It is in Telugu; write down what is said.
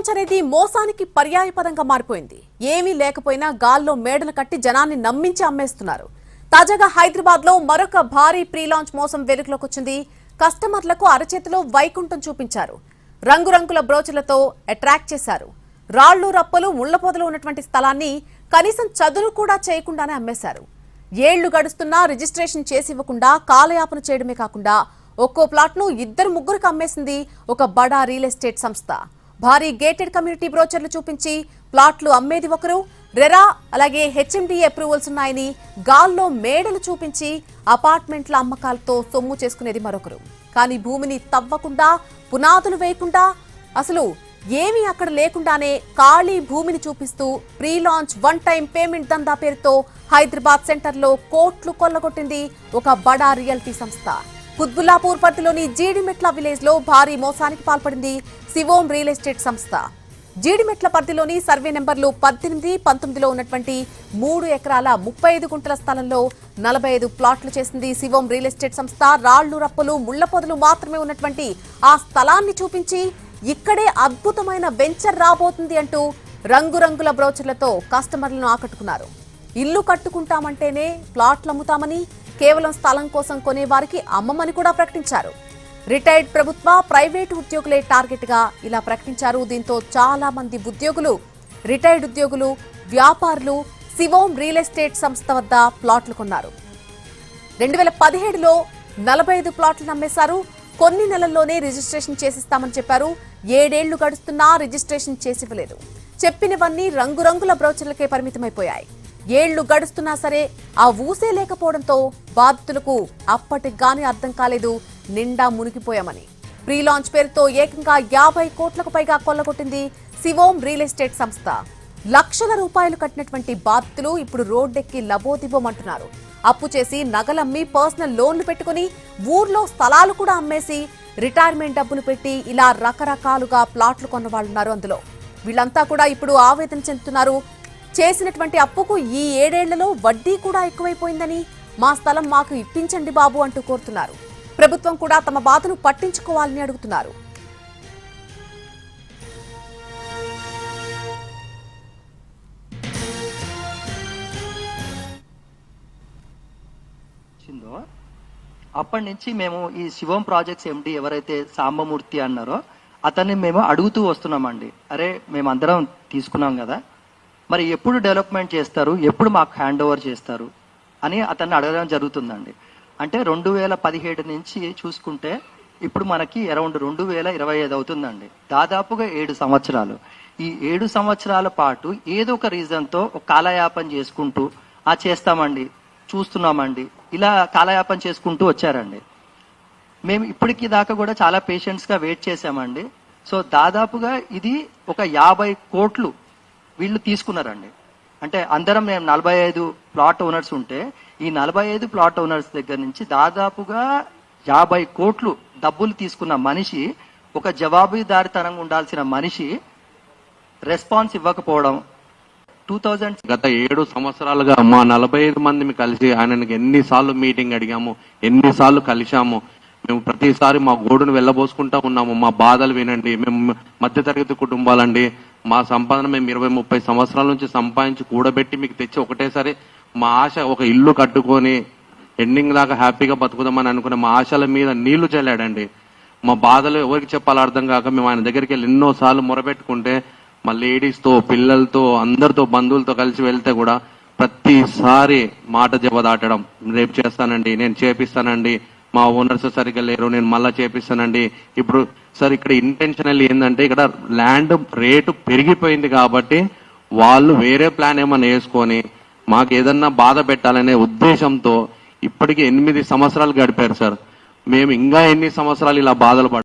లాంచ్ అనేది మోసానికి పర్యాయపదంగా మారిపోయింది. ఏమీ లేకపోయినా గాల్లో మేడలు కట్టి జనాన్ని నమ్మించి అమ్మేస్తున్నారు. తాజాగా హైదరాబాద్ లో మరొక భారీ ప్రీ లాంచ్ మోసం వెలుగులోకి వచ్చింది. కస్టమర్లకు అరచేతిలో వైకుంఠం చూపించారు. రంగురంగుల బ్రోచర్లతో అట్రాక్ట్ చేశారు. రాళ్లు రప్పలు ముళ్లపొదలు ఉన్నటువంటి స్థలాన్ని కనీసం చదును కూడా చేయకుండానే అమ్మేశారు. ఏళ్లు గడుస్తున్నా రిజిస్ట్రేషన్ చేసి ఇవ్వకుండా కాలయాపన చేయడమే కాకుండా ఒక్కో ప్లాట్ను 2-3కి అమ్మేసింది ఒక బడా రియల్ ఎస్టేట్ సంస్థ. భారీ గేటెడ్ కమ్యూనిటీ బ్రోచర్లు చూపించి ప్లాట్లు అమ్మేది ఒకరు, రెరా అలాగే హెచ్ఎండిఏ అప్రూవల్స్ ఉన్నాయని గాల్లో మేడలు చూపించి అపార్ట్మెంట్ల అమ్మకాలతో సొమ్ము చేసుకునేది మరొకరు. కానీ భూమిని తవ్వకుండా పునాదులు వేయకుండా అసలు ఏమీ అక్కడ లేకుండానే ఖాళీ భూమిని చూపిస్తూ pre launch one time payment దందా పేరుతో హైదరాబాద్ సెంటర్లో కోట్లు కొల్లగొట్టింది ఒక బడా రియల్టీ సంస్థ. కుత్బుల్లాపూర్ పరిధిలోని జీడిమెట్ల విలేజ్ లో భారీ మోసానికి పాల్పడింది శివోం రియల్ ఎస్టేట్ సంస్థ. జీడిమెట్ల పరిధిలోని సర్వే నెంబర్లు 18, 19లో ఉన్నటువంటి 3 ఎకరాల 35 గుంటల స్థలంలో 45 ప్లాట్లు చేసింది శివోం రియల్ ఎస్టేట్ సంస్థ. రాళ్లు రప్పలు ముళ్ల పొదలు మాత్రమే ఉన్నటువంటి ఆ స్థలాన్ని చూపించి ఇక్కడే అద్భుతమైన వెంచర్ రాబోతుంది అంటూ రంగురంగుల బ్రోచర్లతో కస్టమర్లను ఆకట్టుకున్నారు. ఇల్లు కట్టుకుంటామంటేనే ప్లాట్లు అమ్ముతామని, కేవలం స్థలం కోసం కొనేవారికి అమ్మమని కూడా ప్రకటించారు. రిటైర్డ్ ప్రభుత్వ, ప్రైవేటు ఉద్యోగులే టార్గెట్ గా ఇలా ప్రకటించారు. దీంతో చాలా మంది ఉద్యోగులు, రిటైర్డ్ ఉద్యోగులు, వ్యాపారులు శివోం రియల్ ఎస్టేట్ సంస్థ వద్ద ప్లాట్లు కొన్నారు. 2017లో 45 ప్లాట్లు అమ్మేశారు. కొన్ని నెలల్లోనే రిజిస్ట్రేషన్ చేసిస్తామని చెప్పారు. 7 ఏళ్లు గడుస్తున్నా రిజిస్ట్రేషన్ చేసివ్వలేదు. చెప్పినవన్నీ రంగురంగుల బ్రోచర్లకే పరిమితమైపోయాయి. 7 ఏళ్లు గడుస్తున్నా సరే ఆ ఊసే లేకపోవడంతో బాధితులకు అప్పటిగాని అర్థం కాలేదు, నిండా మునిగిపోయామని. ప్రీ లాంచ్ పేరుతో ఏకంగా 50 కోట్లకు పైగా కొల్లగొట్టింది శివోం రియల్ ఎస్టేట్ సంస్థ. లక్షల రూపాయలు కట్టినటువంటి బాధితులు ఇప్పుడు రోడ్డెక్కి లబోదిబోమంటున్నారు. అప్పు చేసి నగలమ్మి పర్సనల్ లోన్లు పెట్టుకుని ఊర్లో స్థలాలు కూడా అమ్మేసి రిటైర్మెంట్ డబ్బులు పెట్టి ఇలా రకరకాలుగా ప్లాట్లు కొన్న వాళ్ళున్నారు. అందులో వీళ్ళంతా కూడా ఇప్పుడు ఆవేదన చెందుతున్నారు. చేసినటువంటి అప్పుకు ఈ 7 ఏళ్లలో వడ్డీ కూడా ఎక్కువైపోయిందని, మా స్థలం మాకు ఇప్పించండి బాబు అంటూ కోరుతున్నారు. ప్రభుత్వం కూడా తమ బాధను పట్టించుకోవాలని అడుగుతున్నారు. అప్పటి నుంచి మేము ఈ శివం ప్రాజెక్ట్స్ ఎండి ఎవరైతే సాంబమూర్తి అన్నారో అతన్ని మేము అడుగుతూ వస్తున్నామండి. అరే మేమందరం తీసుకున్నాం కదా, మరి ఎప్పుడు డెవలప్మెంట్ చేస్తారు, ఎప్పుడు మాకు హ్యాండ్ ఓవర్ చేస్తారు అని అతన్ని అడగడం జరుగుతుందండి. అంటే 2017 నుంచి చూసుకుంటే ఇప్పుడు మనకి అరౌండ్ 2025 అవుతుందండి. దాదాపుగా 7 సంవత్సరాలు. ఈ 7 సంవత్సరాల పాటు ఏదో ఒక రీజన్తో ఒక కాలయాపన చేసుకుంటూ చేస్తామండి, చూస్తున్నామండి, ఇలా కాలయాపన చేసుకుంటూ వచ్చారండి. మేము ఇప్పటికి దాకా కూడా చాలా పేషెంట్స్గా వెయిట్ చేశామండి. సో దాదాపుగా ఇది ఒక 50 కోట్లు వీళ్ళు తీసుకున్నారండి. అంటే అందరం మేము 45 ప్లాట్ ఓనర్స్ ఉంటే ఈ 45 ప్లాట్ ఓనర్స్ దగ్గర నుంచి దాదాపుగా 50 కోట్లు డబ్బులు తీసుకున్న మనిషి, ఒక జవాబుదారితనంగా ఉండాల్సిన మనిషి రెస్పాన్స్ ఇవ్వకపోవడం. గత 7 సంవత్సరాలుగా మా 45 మంది కలిసి ఆయనకి ఎన్నిసార్లు మీటింగ్ అడిగాము, ఎన్నిసార్లు కలిశాము. మేము ప్రతిసారి మా గోడును వెళ్ళబోసుకుంటా ఉన్నాము. మా బాధలు వినండి, మేము మధ్యతరగతి కుటుంబాలండి, మా సంపాదన మేము 20-30 సంవత్సరాల నుంచి సంపాదించి కూడబెట్టి మీకు తెచ్చి ఒకటేసారి మా ఆశ ఒక ఇల్లు కట్టుకొని ఎండింగ్ దాకా హ్యాపీగా బతుకుదామని అనుకునే మా ఆశల మీద నీళ్లు చల్లాడండి. మా బాధలు ఎవరికి చెప్పాలో అర్థం కాక మేము ఆయన దగ్గరికి వెళ్ళి ఎన్నోసార్లు మొరబెట్టుకుంటే మా లేడీస్తో, పిల్లలతో, అందరితో, బంధువులతో కలిసి వెళ్తే కూడా ప్రతిసారి మాట జవదాటడం, రేపు చేస్తానండి, నేను చేపిస్తానండి, మా ఓనర్స్ సరిగ్గా లేరు, నేను మళ్ళా చేపిస్తానండి. ఇప్పుడు సార్ ఇక్కడ ఇంటెన్షనల్ ఏంటంటే ఇక్కడ ల్యాండ్ రేటు పెరిగిపోయింది కాబట్టి వాళ్ళు వేరే ప్లాన్ ఏమన్నా వేసుకొని మాకు ఏదన్నా బాధ పెట్టాలనే ఉద్దేశంతో ఇప్పటికీ 8 సంవత్సరాలు గడిపారు సార్. మేము ఇంకా ఎన్ని సంవత్సరాలు ఇలా బాధలు